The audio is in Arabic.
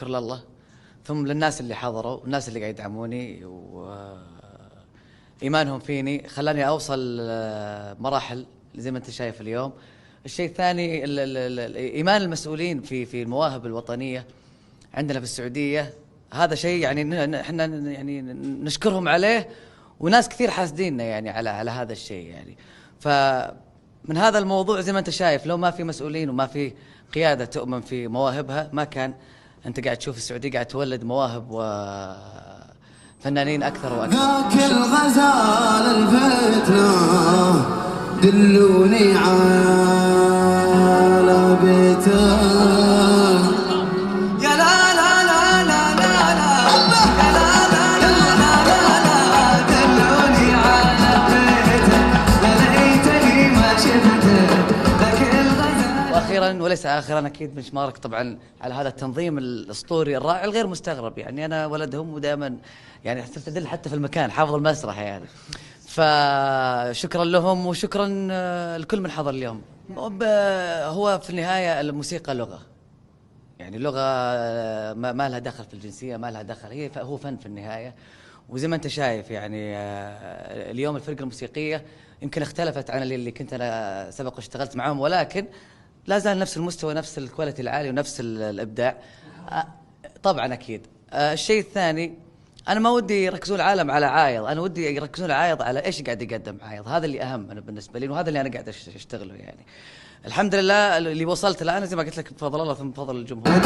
الشكر لله، ثم للناس اللي حضروا والناس اللي قاعد يدعموني وإيمانهم فيني خلاني أوصل مراحل زي ما أنت شايف اليوم. الشيء الثاني إيمان المسؤولين في المواهب الوطنية عندنا في السعودية، هذا شيء يعني احنا يعني نشكرهم عليه، وناس كثير حاسديننا يعني على هذا الشيء يعني. فمن هذا الموضوع زي ما انت شايف، لو ما في مسؤولين وما في قيادة تؤمن في مواهبها، ما كان انت قاعد تشوف السعودية قاعد تولد مواهب وفنانين اكثر واكثر. ذاك الغزال الفتنة دلوني على بيته. واخيرا وليس اخرا اكيد مشمارك طبعا على هذا التنظيم الاسطوري الرائع الغير مستغرب، يعني انا ولدهم ودائما يعني صرت ادل حتى في المكان حافظ المسرح يعني. فشكرا لهم وشكرا لكل من حضر اليوم. هو في النهايه الموسيقى لغه، يعني لغه ما لها دخل في الجنسيه، ما لها دخل، هو فن في النهايه. وزي ما انت شايف يعني اليوم الفرقه الموسيقيه يمكن اختلفت عن اللي كنت انا سبق واشتغلت معاهم، ولكن لا زال نفس المستوى، نفس الكواليتي العالي ونفس الابداع. طبعا اكيد. الشيء الثاني، انا ما ودي يركزون العالم على عايض، انا ودي يركزون العايض على ايش قاعد يقدم عايض، هذا اللي اهم انا بالنسبه لي، وهذا اللي انا قاعد اشتغله يعني. الحمد لله اللي وصلت الان زي ما قلت لك بفضل الله ثم بفضل الجمهور.